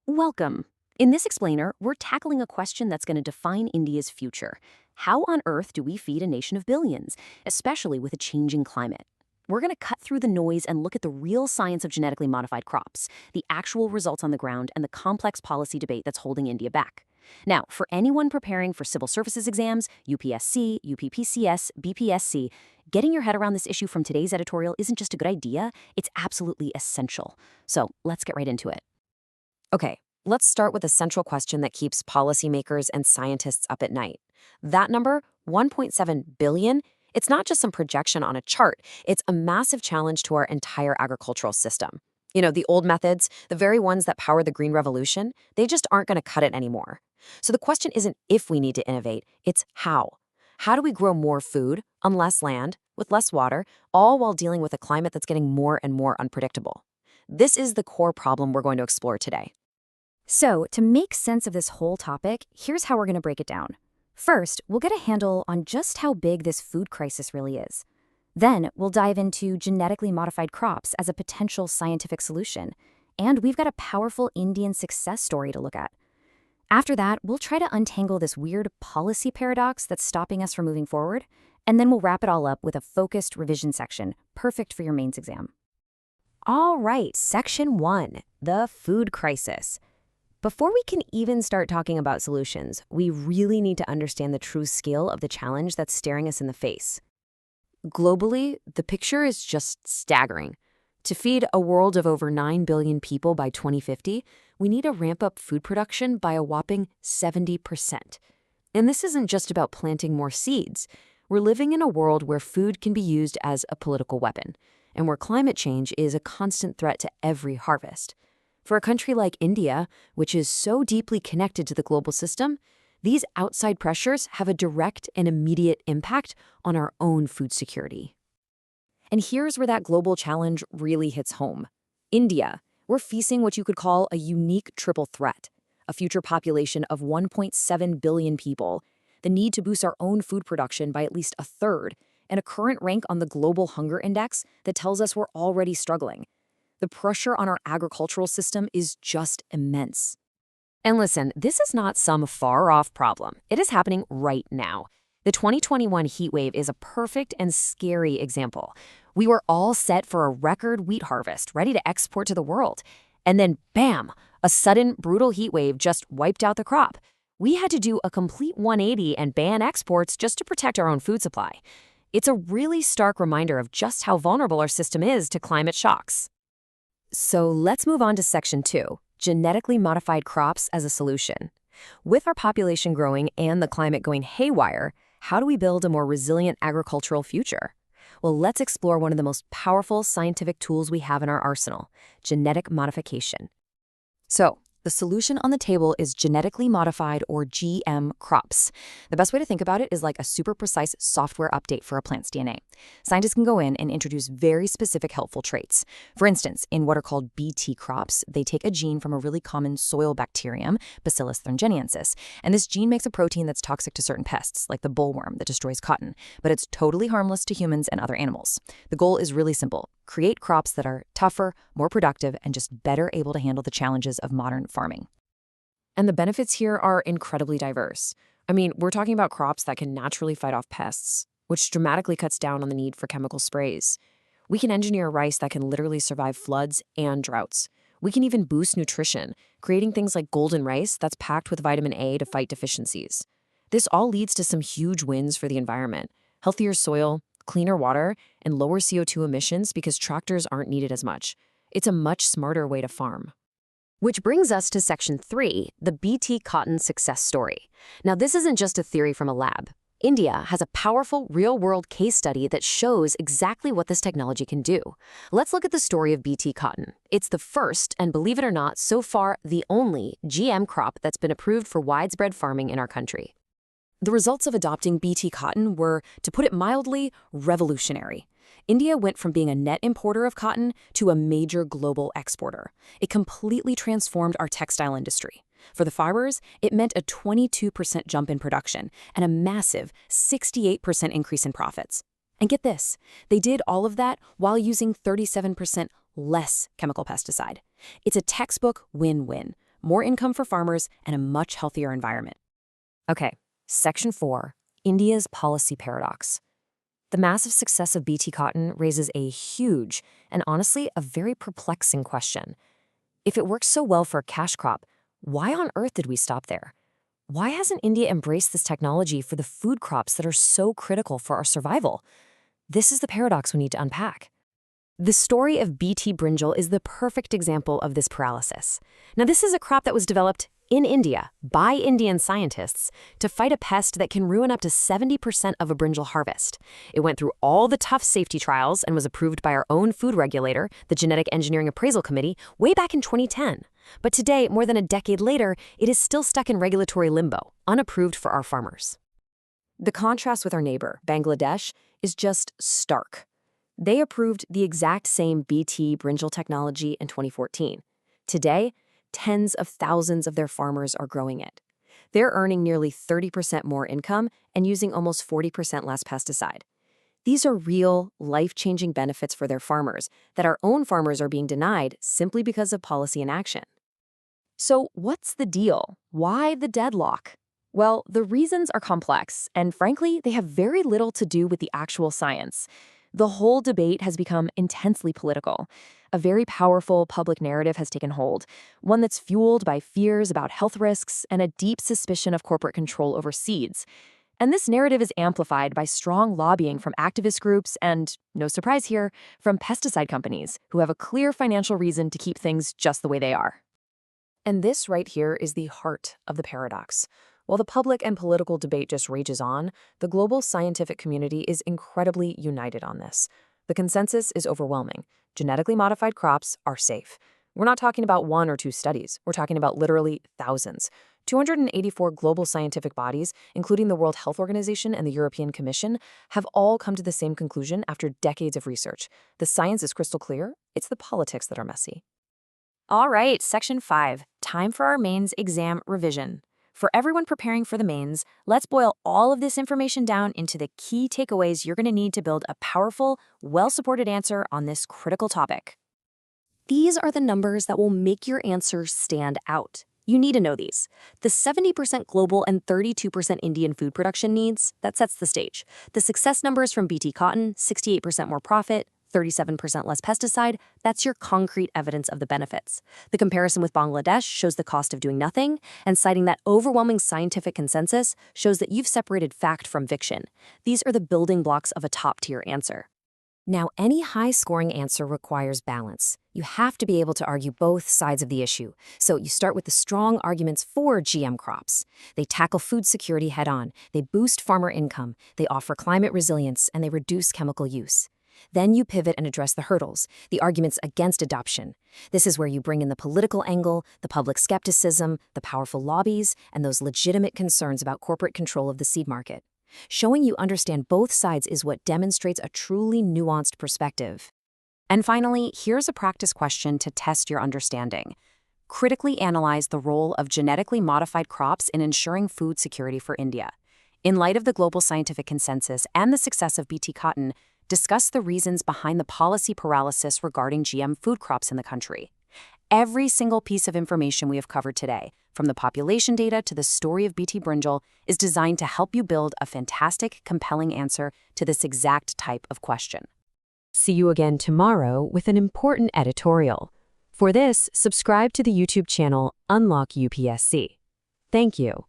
Welcome. In this explainer, we're tackling a question that's going to define India's future. How on earth do we feed a nation of billions, especially with a changing climate? We're going to cut through the noise and look at the real science of genetically modified crops, the actual results on the ground, and the complex policy debate that's holding India back. Now, for anyone preparing for civil services exams, UPSC, UPPCS, BPSC, getting your head around this issue from today's editorial isn't just a good idea, it's absolutely essential. So let's get right into it. Okay, let's start with a central question that keeps policymakers and scientists up at night. That number, 1.7 billion, it's not just some projection on a chart, it's a massive challenge to our entire agricultural system. You know, the old methods, the very ones that powered the Green Revolution, they just aren't going to cut it anymore. So the question isn't if we need to innovate, it's how. How do we grow more food on less land, with less water, all while dealing with a climate that's getting more and more unpredictable? This is the core problem we're going to explore today. So, to make sense of this whole topic, here's how we're going to break it down. First, we'll get a handle on just how big this food crisis really is. Then, we'll dive into genetically modified crops as a potential scientific solution. And we've got a powerful Indian success story to look at. After that, we'll try to untangle this weird policy paradox that's stopping us from moving forward. And then we'll wrap it all up with a focused revision section, perfect for your mains exam. All right, Section 1, the food crisis. Before we can even start talking about solutions, we really need to understand the true scale of the challenge that's staring us in the face. Globally, the picture is just staggering. To feed a world of over 9 billion people by 2050, we need to ramp up food production by a whopping 70%. And this isn't just about planting more seeds. We're living in a world where food can be used as a political weapon, and where climate change is a constant threat to every harvest. For a country like India, which is so deeply connected to the global system, these outside pressures have a direct and immediate impact on our own food security. And here's where that global challenge really hits home. India, we're facing what you could call a unique triple threat: a future population of 1.7 billion people, the need to boost our own food production by at least a third, and a current rank on the Global Hunger Index that tells us we're already struggling. The pressure on our agricultural system is just immense. And listen, this is not some far-off problem. It is happening right now. The 2021 heat wave is a perfect and scary example. We were all set for a record wheat harvest, ready to export to the world. And then, bam, a sudden, brutal heat wave just wiped out the crop. We had to do a complete 180 and ban exports just to protect our own food supply. It's a really stark reminder of just how vulnerable our system is to climate shocks. So let's move on to Section 2, genetically modified crops as a solution. With our population growing and the climate going haywire, how do we build a more resilient agricultural future? Well, let's explore one of the most powerful scientific tools we have in our arsenal: genetic modification. So, the solution on the table is genetically modified, or GM, crops. The best way to think about it is like a super precise software update for a plant's DNA. Scientists can go in and introduce very specific helpful traits. For instance, in what are called BT crops, they take a gene from a really common soil bacterium, Bacillus thuringiensis, and this gene makes a protein that's toxic to certain pests, like the bollworm that destroys cotton, but it's totally harmless to humans and other animals. The goal is really simple: create crops that are tougher, more productive, and just better able to handle the challenges of modern farming. And the benefits here are incredibly diverse. I mean, we're talking about crops that can naturally fight off pests, which dramatically cuts down on the need for chemical sprays. We can engineer rice that can literally survive floods and droughts. We can even boost nutrition, creating things like golden rice that's packed with vitamin A to fight deficiencies. This all leads to some huge wins for the environment: healthier soil, cleaner water, and lower CO2 emissions because tractors aren't needed as much. It's a much smarter way to farm. Which brings us to Section 3, the BT cotton success story. Now, this isn't just a theory from a lab. India has a powerful real-world case study that shows exactly what this technology can do. Let's look at the story of BT cotton. It's the first, and believe it or not, so far the only GM crop that's been approved for widespread farming in our country. The results of adopting BT cotton were, to put it mildly, revolutionary. India went from being a net importer of cotton to a major global exporter. It completely transformed our textile industry. For the farmers, it meant a 22% jump in production and a massive 68% increase in profits. And get this, they did all of that while using 37% less chemical pesticide. It's a textbook win-win. more income for farmers, and a much healthier environment. Okay, Section 4, India's policy paradox. The massive success of BT cotton raises a huge and honestly a very perplexing question. If it works so well for a cash crop, why on earth did we stop there? Why hasn't India embraced this technology for the food crops that are so critical for our survival? This is the paradox we need to unpack. The story of BT Brinjal is the perfect example of this paralysis. Now, this is a crop that was developed in India by Indian scientists to fight a pest that can ruin up to 70% of a brinjal harvest. It went through all the tough safety trials and was approved by our own food regulator, the Genetic Engineering Appraisal Committee, way back in 2010. But today, more than a decade later, it is still stuck in regulatory limbo, unapproved for our farmers. The contrast with our neighbor, Bangladesh, is just stark. They approved the exact same BT Brinjal technology in 2014. Today, tens of thousands of their farmers are growing it. They're earning nearly 30% more income and using almost 40% less pesticide. These are real, life-changing benefits for their farmers that our own farmers are being denied simply because of policy inaction. So what's the deal? Why the deadlock? Well, the reasons are complex, and frankly, they have very little to do with the actual science. The whole debate has become intensely political. A very powerful public narrative has taken hold, one that's fueled by fears about health risks and a deep suspicion of corporate control over seeds. And this narrative is amplified by strong lobbying from activist groups and, no surprise here, from pesticide companies who have a clear financial reason to keep things just the way they are. And this right here is the heart of the paradox. While the public and political debate just rages on, the global scientific community is incredibly united on this. The consensus is overwhelming. Genetically modified crops are safe. We're not talking about one or two studies. We're talking about literally thousands. 284 global scientific bodies, including the World Health Organization and the European Commission, have all come to the same conclusion after decades of research. The science is crystal clear. It's the politics that are messy. All right, Section 5, time for our mains exam revision. For everyone preparing for the mains, let's boil all of this information down into the key takeaways you're going to need to build a powerful, well-supported answer on this critical topic. These are the numbers that will make your answer stand out. You need to know these. The 70% global and 32% Indian food production needs, that sets the stage. The success numbers from BT cotton, 68% more profit, 37% less pesticide, that's your concrete evidence of the benefits. The comparison with Bangladesh shows the cost of doing nothing, and citing that overwhelming scientific consensus shows that you've separated fact from fiction. These are the building blocks of a top-tier answer. Now, any high-scoring answer requires balance. You have to be able to argue both sides of the issue. So you start with the strong arguments for GM crops. They tackle food security head-on, they boost farmer income, they offer climate resilience, and they reduce chemical use. Then you pivot and address the hurdles, the arguments against adoption. This is where you bring in the political angle, the public skepticism, the powerful lobbies, and those legitimate concerns about corporate control of the seed market. Showing you understand both sides is what demonstrates a truly nuanced perspective. And finally, here's a practice question to test your understanding. Critically analyze the role of genetically modified crops in ensuring food security for India. In light of the global scientific consensus and the success of BT cotton, discuss the reasons behind the policy paralysis regarding GM food crops in the country. Every single piece of information we have covered today, from the population data to the story of BT Brinjal, is designed to help you build a fantastic, compelling answer to this exact type of question. See you again tomorrow with an important editorial. For this, subscribe to the YouTube channel Unlock UPSC. Thank you.